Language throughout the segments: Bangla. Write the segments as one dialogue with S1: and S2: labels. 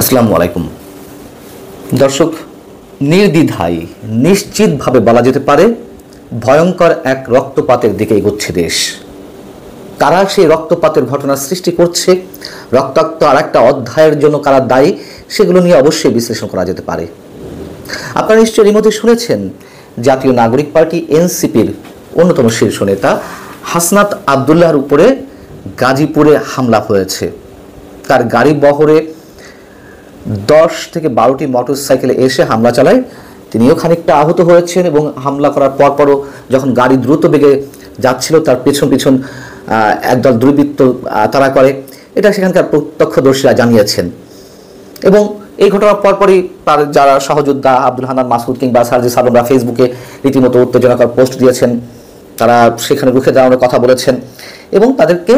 S1: আসসালামু আলাইকুম দর্শক, নির্দ্বিধায় নিশ্চিতভাবে বলা যেতে পারে ভয়ঙ্কর এক রক্তপাতের দিকে এগোচ্ছে দেশ। কারা সেই রক্তপাতের ঘটনা সৃষ্টি করছে, রক্তাক্ত আর একটা অধ্যায়ের জন্য কারা দায়ী, সেগুলো নিয়ে অবশ্যই বিশ্লেষণ করা যেতে পারে। আপনারা নিশ্চয়ই এর মধ্যে শুনেছেন জাতীয় নাগরিক পার্টি এনসিপির অন্যতম শীর্ষ নেতা হাসনাত আবদুল্লাহর উপরে গাজীপুরে হামলা হয়েছে। তার গাড়ি বহরে 10 থেকে 12টি মোটরসাইকেলে এসে হামলা চালায়। তিনিও খানিকটা আহত হয়েছেন এবং হামলা করার পরপরও যখন গাড়ি দ্রুত বেগে যাচ্ছিল তার পেছন পেছন একদল দুর্বৃত্ত তাড়া করে, এটা সেখানকার প্রত্যক্ষদর্শীরা জানিয়েছেন। এবং এই ঘটনার পরপরই তার যারা সহযোদ্ধা আব্দুল হান্নান মাসুদ কিংবা সার্জিস আলমরা ফেসবুকে রীতিমতো উত্তেজনাকর পোস্ট দিয়েছেন, তারা সেখানে রুখে দাঁড়ানোর কথা বলেছেন এবং তাদেরকে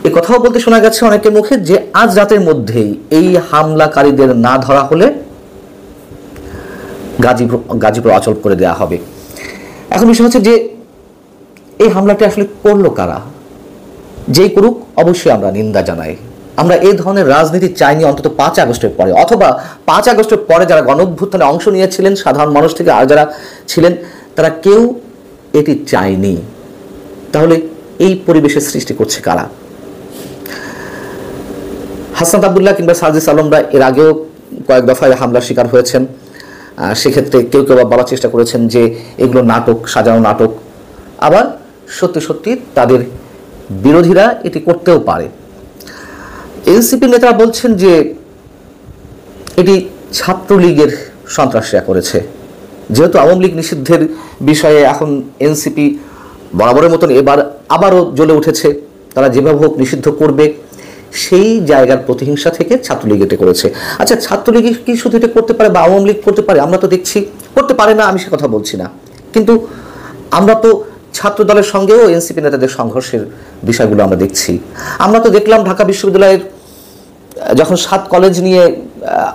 S1: এই কথাও বলতে শোনা গেছে অনেকের মুখে যে আজ রাতের মধ্যেই এই হামলাকারীদের না ধরা হলে গাজীপুর অচল করে দেওয়া হবে। এখন বিষয় হচ্ছে যে এই হামলাটি আসলে করলো কারা? যেই করুক অবশ্যই আমরা নিন্দা জানাই। আমরা এই ধরনের রাজনীতি চাইনি অন্তত 5 আগস্টের পরে, অথবা 5 আগস্টের পরে যারা গণঅভ্যুত্থানে অংশ নিয়েছিলেন সাধারণ মানুষ থেকে আর যারা ছিলেন তারা কেউ এটি চায়নি। তাহলে এই পরিবেশের সৃষ্টি করছে কারা? হাসনাত আবদুল্লাহ কিংবা সার্জিস আলমরা এর আগেও কয়েক দফায় হামলার শিকার হয়েছেন। সেক্ষেত্রে কেউ কেউ বলার চেষ্টা করেছেন যে এগুলো নাটক, সাজানো নাটক। আবার সত্যি সত্যি তাদের বিরোধীরা এটি করতেও পারে। এনসিপি নেতারা বলছেন যে এটি ছাত্রলীগের সন্ত্রাসীরা করেছে। যেহেতু আওয়ামী লীগ নিষিদ্ধের বিষয়ে এখন এনসিপি বরাবরের মতন এবার আবারও জ্বলে উঠেছে, তারা যেভাবে হোক নিষিদ্ধ করবে, সেই জায়গার প্রতিহিংসা থেকে ছাত্রলীগ এটা করেছে। আচ্ছা, ছাত্রলীগ কি শুধু এটা করতে পারে বা আওয়ামী লীগ করতে পারে? আমরা তো দেখছি করতে পারে না, আমি সে কথা বলছি না, কিন্তু আমরা তো ছাত্র দলের সঙ্গেও এনসিপি নেতাদের সংঘর্ষের বিষয়গুলো আমরা দেখছি। আমরা তো দেখলাম ঢাকা বিশ্ববিদ্যালয়ের যখন 7 কলেজ নিয়ে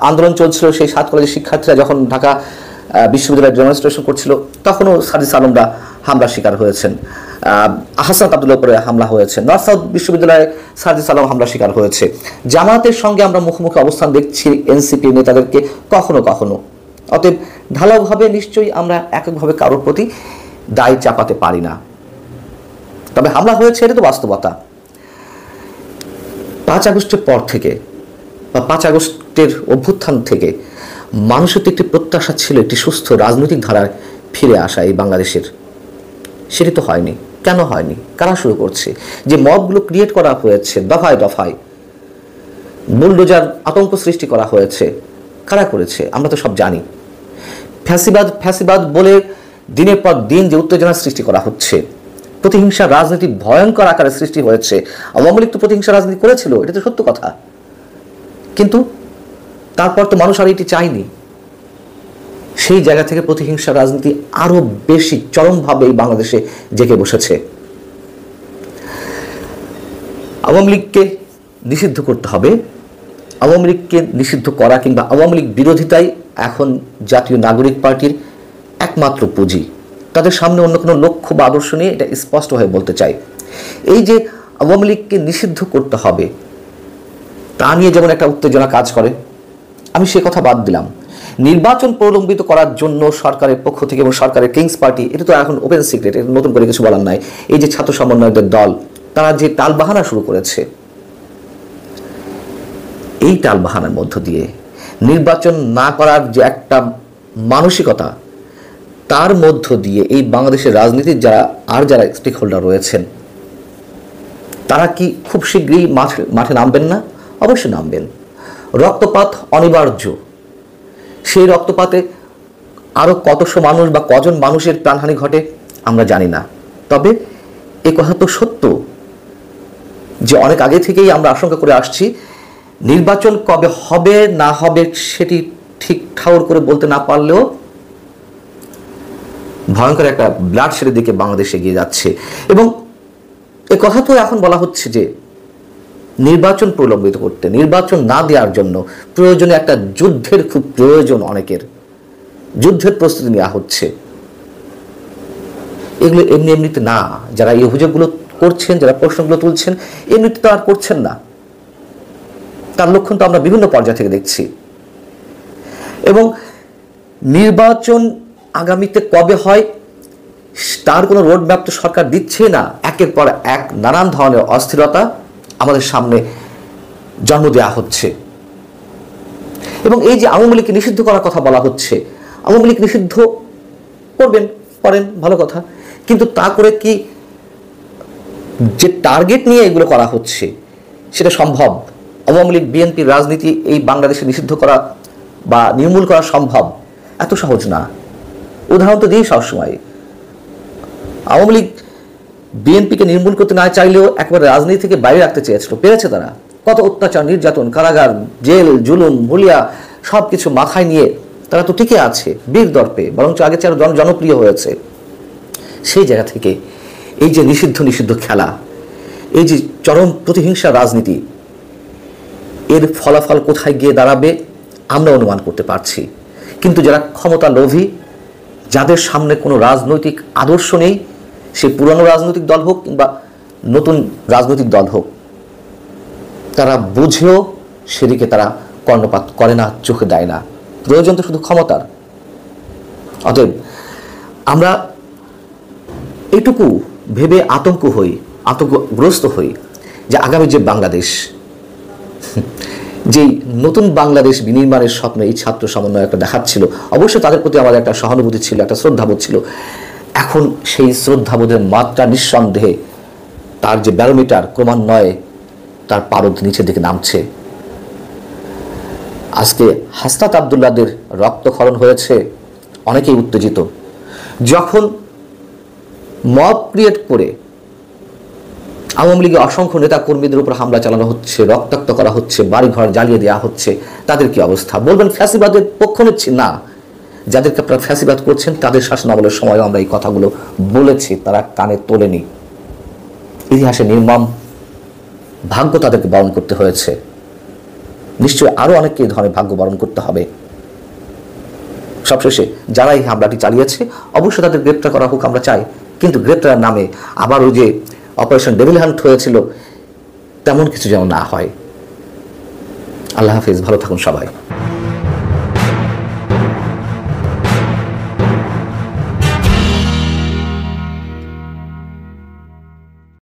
S1: আন্দোলন চলছিল, সেই 7 কলেজের শিক্ষার্থীরা যখন ঢাকা বিশ্ববিদ্যালয়ে ডেমনস্ট্রেশন করছিল তখনও সার্জিস আলমরা হামলার শিকার হয়েছেন। হাসনাত আবদুল্লাহ উপরে হামলা হয়েছে। নর্থ সাউথ বিশ্ববিদ্যালয়ে সার্জিস আলম হামলার শিকার হয়েছে। জামায়াতের সঙ্গে আমরা মুখোমুখি অবস্থান দেখছি এনসিপি নেতাদেরকে কখনো কখনো। অতএব ঢালাওভাবে নিশ্চয়ই আমরা এককভাবে কারোর প্রতি দায় চাপাতে পারি না, তবে হামলা হয়েছে এটা তো বাস্তবতা। 5 আগস্টের পর থেকে বা 5 আগস্টের অভ্যুত্থান থেকে মানুষের তো একটি প্রত্যাশা ছিল একটি সুস্থ রাজনৈতিক ধারায় ফিরে আসা এই বাংলাদেশের। সেটি তো হয়নি। কেন হয়নি? কারা শুরু করছে? যে মবগুলো ক্রিয়েট করা হয়েছে দফায় দফায়, বুলডোজার আতঙ্ক সৃষ্টি করা হয়েছে, কারা করেছে? আমরা তো সব জানি। ফ্যাসিবাদ বলে দিনের পর দিন যে উত্তেজনা সৃষ্টি করা হচ্ছে, প্রতিহিংসা রাজনীতি ভয়ঙ্কর আকারে সৃষ্টি হয়েছে। আওয়ামী লীগ তো প্রতিহিংসা রাজনীতি করেছিল, এটা তো সত্য কথা, কিন্তু তারপর তো মানুষ আর এটি চায়নি। সেই জায়গা থেকে প্রতিহিংসা রাজনীতি আরো বেশি চরমভাবে এই বাংলাদেশে জেগে বসেছে। আওয়ামী লীগকে নিষিদ্ধ করতে হবে। আওয়ামী লীগকে নিষিদ্ধ করা কিংবা আওয়ামী লীগ বিরোধিতাই এখন জাতীয় নাগরিক পার্টির একমাত্র পুঁজি। তাদের সামনে অন্য কোনো লক্ষ্য বা আদর্শ নিয়ে এটা স্পষ্টভাবে বলতে চাই। এই যে আওয়ামী লীগকে নিষিদ্ধ করতে হবে তা নিয়ে যেমন একটা উত্তেজনা কাজ করে, আমি সে কথা বাদ দিলাম। নির্বাচন প্রলম্বিত করার জন্য সরকারের পক্ষ থেকে এবং সরকারের কিংস পার্টি, এটা তো এখন ওপেন সিক্রেট, এটা নতুন করে কিছু বলার নাই। এই যে ছাত্র সমন্বয়কদের দল, তারা যে টালবাহানা শুরু করেছে, এই টালবাহানার মধ্য দিয়ে নির্বাচন না করার যে একটা মানসিকতা, তার মধ্য দিয়ে এই বাংলাদেশের রাজনীতির যারা স্টেক হোল্ডার রয়েছেন তারা কি খুব শীঘ্রই মাঠে নামবেন না? অবশ্যই নামবেন। রক্তপাত অনিবার্য। সেই রক্তপাতে আরো কতশো মানুষ বা কজন মানুষের প্রাণহানি ঘটে আমরা জানি না, তবে এ কথা তো সত্য যে অনেক আগে থেকেই আমরা আশঙ্কা করে আসছি নির্বাচন কবে হবে না হবে সেটি ঠিক ঠাউর করে বলতে না পারলেও ভয়ঙ্কর একটা ব্লাড শেডের দিকে বাংলাদেশ এগিয়ে যাচ্ছে। এবং এ কথা তো এখন বলা হচ্ছে যে নির্বাচন প্রলম্বিত করতে, নির্বাচন না দেওয়ার জন্য প্রয়োজনে একটা যুদ্ধের খুব প্রয়োজন, অনেকের যুদ্ধের প্রস্তুতি নেওয়া হচ্ছে। এগুলো এমনিতে না, যারা এই অভিযোগগুলো করছেন, যারা প্রশ্নগুলো তুলছেন, এমনিতে তো আর করছেন না। তার লক্ষণ তো আমরা বিভিন্ন পর্যায় থেকে দেখছি। এবং নির্বাচন আগামীতে কবে হয় তার কোনো রোডম্যাপ তো সরকার দিচ্ছে না। একের পর এক নানান ধরনের অস্থিরতা আমাদের সামনে জন্ম দেওয়া হচ্ছে। এবং এই যে আওয়ামী লীগকে নিষিদ্ধ করার কথা বলা হচ্ছে, আওয়ামী লীগ নিষিদ্ধ করেন ভালো কথা, কিন্তু তা করে কি যে টার্গেট নিয়ে এগুলো করা হচ্ছে সেটা সম্ভব? আওয়ামী লীগ বিএনপির রাজনীতি এই বাংলাদেশে নিষিদ্ধ করা বা নির্মূল করা সম্ভব? এত সহজ না। উদাহরণ তো দিই সবসময়, আওয়ামী লীগ বিএনপিকে নির্মূল করতে না চাইলেও একবারে রাজনীতি থেকে বাইরে রাখতে চেয়েছিল, পেরেছে তারা। কত অত্যাচার, নির্যাতন, কারাগার, জেল, জুলুম, হুলিয়া সব কিছু মাথায় নিয়ে তারা তো টিকে আছে বীর দর্পে, বরঞ্চ আগে চেয়ে জনপ্রিয় হয়েছে। সেই জায়গা থেকে এই যে নিষিদ্ধ খেলা, এই যে চরম প্রতিহিংসা রাজনীতি, এর ফলাফল কোথায় গিয়ে দাঁড়াবে আমরা অনুমান করতে পারছি। কিন্তু যারা ক্ষমতা লোভী, যাদের সামনে কোনো রাজনৈতিক আদর্শ নেই, সে পুরনো রাজনৈতিক দল হোক কিংবা নতুন রাজনৈতিক দল হোক, তারা বুঝেও সেদিকে তারা কর্ণপাত করে না, চোখে দেয় না। প্রয়োজন তো শুধু ক্ষমতার। অতএব আমরা এটুকু ভেবে আতঙ্কগ্রস্ত হই যে আগামী যে বাংলাদেশ, যেই নতুন বাংলাদেশ বিনির্মাণের স্বপ্ন এই ছাত্র সমন্বয় একটা দেখাচ্ছিল, অবশ্যই তাদের প্রতি আমাদের একটা সহানুভূতি ছিল, একটা শ্রদ্ধাবোধ ছিল। এখন সেই শ্রদ্ধাবোধের মাত্রা নিঃসন্দেহে তার যে ব্যারোমিটার ক্রমান্বয়ে তার পারদ নিচের দিকে নামছে। আজকে হাসনাত আব্দুল্লাহদের রক্তক্ষরণ হয়েছে, অনেকেই উত্তেজিত। যখন মব ক্রিয়েট করে আওয়ামী লীগের অসংখ্য নেতা কর্মীদের উপর হামলা চালানো হচ্ছে, রক্তাক্ত করা হচ্ছে, বাড়িঘর জ্বালিয়ে দেওয়া হচ্ছে, তাদের কি অবস্থা? বলবেন ফ্যাসিবাদের পক্ষ নিচ্ছি না, যাদেরকে আপনারা ফ্যাসিবাদ করছেন তাদের শাসনামলের সময়ও আমরা এই কথাগুলো বলেছি, তারা কানে তোলেনি। ইতিহাসে নির্মম ভাগ্য তাদেরকে বরণ করতে হয়েছে, নিশ্চয়ই আরো অনেককে এই ধরনের ভাগ্য বরণ করতে হবে। সবশেষে যারা এই হামলাটি চালিয়েছে অবশ্যই তাদের গ্রেপ্তার করা হোক, আমরা চাই। কিন্তু গ্রেপ্তারের নামে আবার ওই যে অপারেশন ডেভিল হান্ট হয়েছিল তেমন কিছু যেন না হয়। আল্লাহ হাফিজ, ভালো থাকুন সবাই।